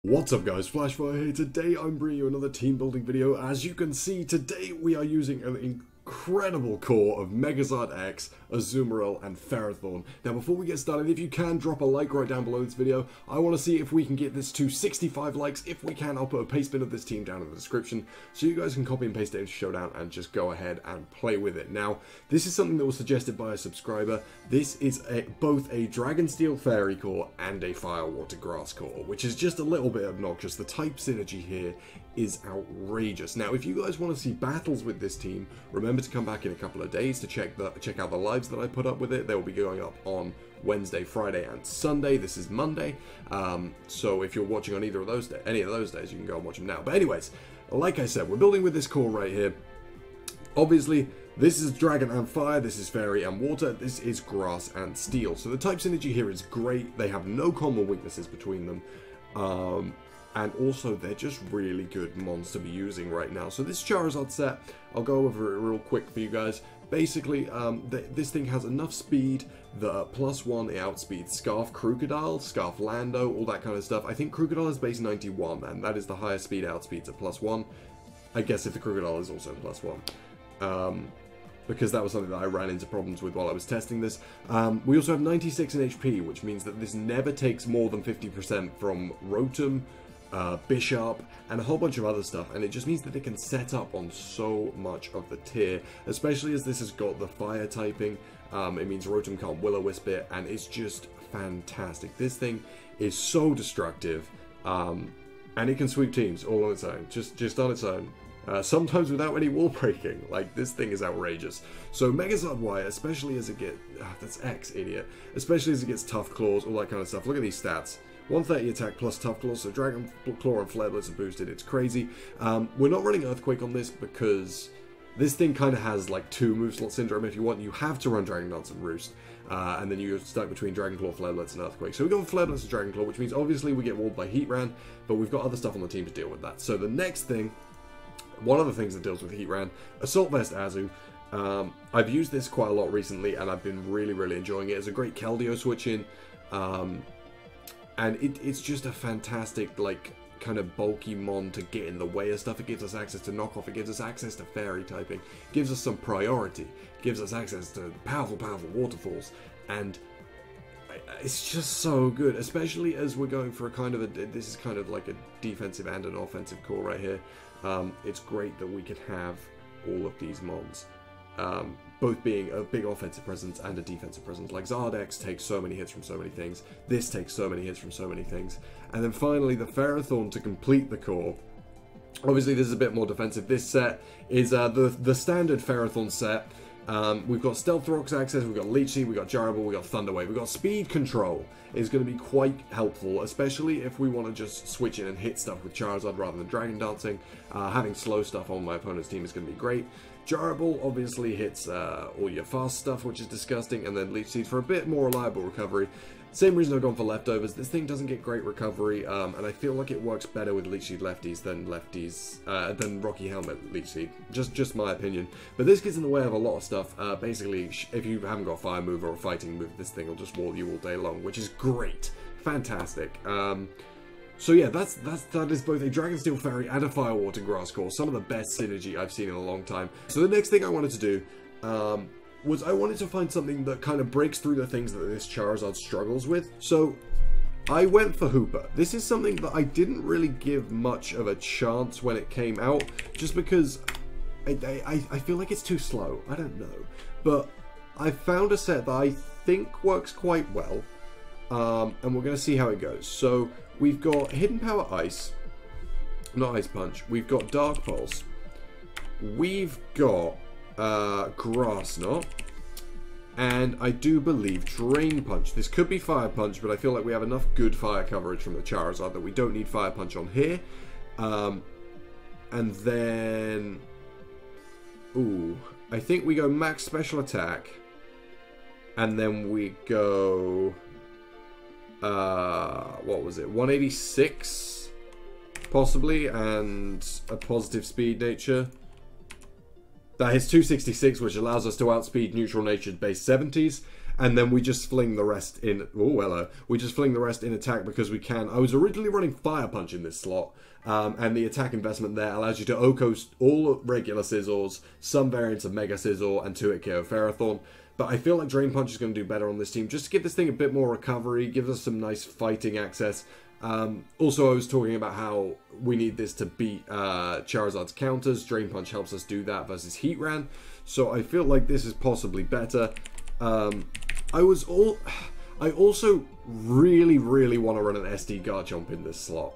What's up guys, Flashfire here. Today I'm bringing you another team building video. As you can see, today we are using an incredible core of Mega Charizard X, Azumarill and Ferrothorn. Now before we get started, if you can drop a like right down below this video. I want to see if we can get this to 65 likes. If we can, I'll put a pastebin of this team down in the description so you guys can copy and paste it into Showdown and just go ahead and play with it. Now this is something that was suggested by a subscriber. This is both a Dragon Steel Fairy core and a Fire Water Grass core, which is just a little bit obnoxious. The type synergy here is outrageous. Now if you guys want to see battles with this team, remember to come back in a couple of days to check out the lives that I put up with it. They will be going up on Wednesday, Friday and Sunday. This is Monday, so if you're watching on any of those days, you can go and watch them now. But anyways, like I said, we're building with this core right here. Obviously this is Dragon and Fire, this is Fairy and Water, this is Grass and Steel. So the type synergy here is great. They have no common weaknesses between them. And also, they're just really good mons to be using right now. So this Charizard set, I'll go over it real quick for you guys. Basically, this thing has enough speed that +1 it outspeeds Scarf Crocodile, Scarf Lando, all that kind of stuff. I think Crocodile is base 91, and that is the highest speed outspeeds at +1. I guess if the Crocodile is also +1. Because that was something that I ran into problems with while I was testing this. We also have 96 in HP, which means that this never takes more than 50% from Rotom, Bishop, and a whole bunch of other stuff, and it just means that it can set up on so much of the tier, especially as this has got the fire typing. It means Rotom can't Will-O-Wisp it, and it's just fantastic. This thing is so destructive, and it can sweep teams all on its own, just on its own. Sometimes without any wall breaking. Like, this thing is outrageous. So Mega Charizard Y, especially as it gets, that's X, idiot, especially as it gets Tough Claws, all that kind of stuff. Look at these stats. 130 attack plus Tough Claws, so Dragon Claw and Flare Blitz are boosted. It's crazy. We're not running Earthquake on this because this thing kind of has like 2 move slot syndrome. If you want, you have to run Dragon Dance and Roost, and then you're stuck between Dragon Claw, Flare Blitz, and Earthquake. So we go with Flare Blitz and Dragon Claw, which means obviously we get walled by Heatran, but we've got other stuff on the team to deal with that. So the next thing, one of the things that deals with Heatran, Assault Vest Azu. I've used this quite a lot recently, and I've been really enjoying it. It's a great Keldeo switch in. And it's just a fantastic, like, kind of bulky mon to get in the way of stuff. It gives us access to knockoff, it gives us access to fairy typing, gives us some priority, gives us access to powerful waterfalls, and it's just so good, especially as we're going for a kind of this is kind of like a defensive and an offensive core right here. It's great that we can have all of these mons. Both being a big offensive presence and a defensive presence. Like Charizard X takes so many hits from so many things. This takes so many hits from so many things. And then finally the Ferrothorn to complete the core. Obviously this is a bit more defensive. This set is the standard Ferrothorn set. We've got Stealth Rocks access, we've got Leech Seed, we've got Jarable, we've got Thunder Wave, we've got Speed Control. Is going to be quite helpful, especially if we want to just switch in and hit stuff with Charizard rather than Dragon Dancing. Having slow stuff on my opponent's team is going to be great. Jarable obviously hits all your fast stuff, which is disgusting, and then Leech Seed for a bit more reliable recovery. Same reason I've gone for Leftovers. This thing doesn't get great recovery, and I feel like it works better with Leech Seed lefties than Rocky Helmet Leech Seed. Just my opinion. But this gets in the way of a lot of stuff. Basically, if you haven't got a fire move or a fighting move, this thing will just wall you all day long, which is great. Fantastic. So yeah, that is both a Dragon Steel Fairy and a Fire Water Grass core. Some of the best synergy I've seen in a long time. So the next thing I wanted to do was I wanted to find something that kind of breaks through the things that this Charizard struggles with. So I went for Hooper. This is something that I didn't really give much of a chance when it came out, just because I feel like it's too slow. I don't know. But I found a set that I think works quite well, and we're going to see how it goes. So we've got Hidden Power Ice, not Ice Punch. We've got Dark Pulse. We've got Grass Knot, and I do believe Drain Punch. This could be Fire Punch, but I feel like we have enough good fire coverage from the Charizard that we don't need Fire Punch on here. And then, ooh, I think we go Max Special Attack, and then we go, what was it, 186 possibly, and a positive speed nature. That hits 266, which allows us to outspeed neutral natured base 70s. and then we just fling the rest in. Oh, hello. We just fling the rest in attack because we can. I was originally running Fire Punch in this slot, and the attack investment there allows you to OHKO all regular Scizors, some variants of Mega Scizor, and 2-hit KO Ferrothorn. But I feel like Drain Punch is going to do better on this team, just to give this thing a bit more recovery, gives us some nice fighting access. Also, I was talking about how we need this to beat Charizard's counters. Drain Punch helps us do that versus Heatran. So I feel like this is possibly better. I also really, really want to run an SD Garchomp in this slot.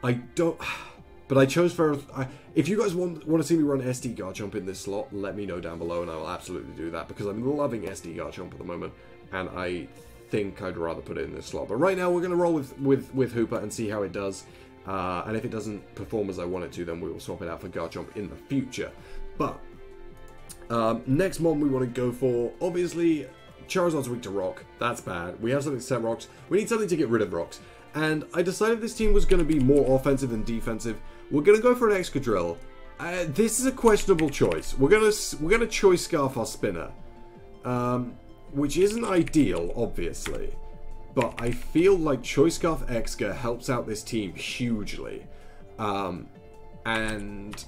I don't... But I chose Ferrothorn. If you guys want to see me run SD Garchomp in this slot, let me know down below, and I will absolutely do that, because I'm loving SD Garchomp at the moment, and I think I'd rather put it in this slot. But right now, we're going to roll with Hooper and see how it does, and if it doesn't perform as I want it to, then we will swap it out for Garchomp in the future. But next mon we want to go for, obviously, Charizard's weak to Rock. That's bad. We have something to set Rocks. We need something to get rid of Rocks. And I decided this team was going to be more offensive than defensive. We're going to go for an Excadrill. This is a questionable choice. We're gonna Choice Scarf our Spinner, which isn't ideal, obviously. But I feel like Choice Scarf Exca helps out this team hugely. And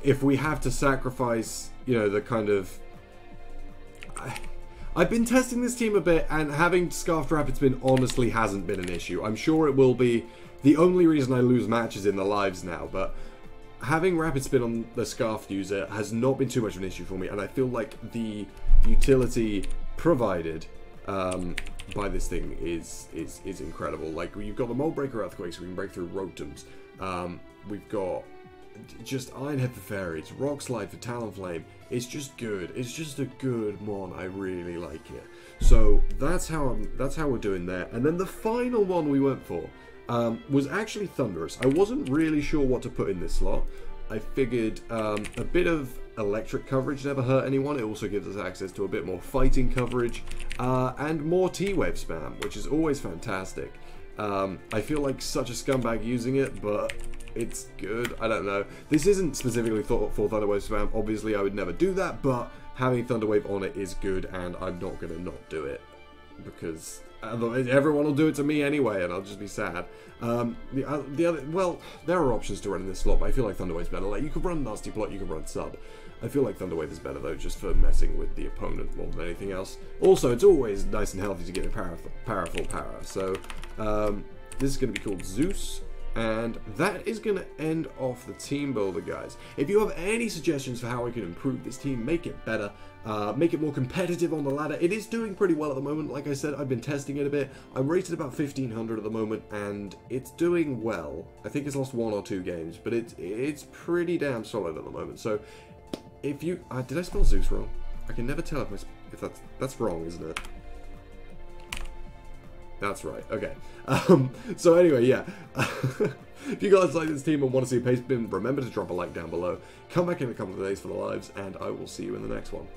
if we have to sacrifice, you know, the kind of... I've been testing this team a bit, and having Scarfed Rapid Spin honestly hasn't been an issue. I'm sure it will be the only reason I lose matches in the lives now, but having Rapid Spin on the Scarfed user has not been too much of an issue for me, and I feel like the utility provided by this thing is incredible. Like, you've got the Mold Breaker Earthquake, so we can break through Rotoms. We've got just Iron Head for Fairies, Rock Slide for Talonflame. It's just good. It's just a good mon. I really like it. So that's how we're doing there. And then the final one we went for was actually Thunderous. I wasn't really sure what to put in this slot. I figured a bit of electric coverage never hurt anyone. It also gives us access to a bit more fighting coverage and more T-Wave spam, which is always fantastic. I feel like such a scumbag using it, but it's good. I don't know. This isn't specifically thought for Thunderwave spam. Obviously, I would never do that, but having Thunderwave on it is good, and I'm not going to not do it, because everyone will do it to me anyway, and I'll just be sad. The other, well, there are options to run in this slot, but I feel like Thunderwave's better. Like, you could run Nasty Plot, you could run Sub. I feel like Thunderwave is better, though, just for messing with the opponent more than anything else. Also, it's always nice and healthy to get a powerful para. So, this is going to be called Zeus. And that is going to end off the team builder, guys. If you have any suggestions for how I can improve this team, make it better, make it more competitive on the ladder. It is doing pretty well at the moment. Like I said, I've been testing it a bit. I'm rated about 1500 at the moment, and it's doing well. I think it's lost 1 or 2 games, but it's pretty damn solid at the moment. So, if you... did I spell Zeus wrong? I can never tell if that's wrong, isn't it? That's right, okay. So anyway, yeah. If you guys like this team and want to see a paste bin, remember to drop a like down below. Come back in a couple of days for the lives, and I will see you in the next one.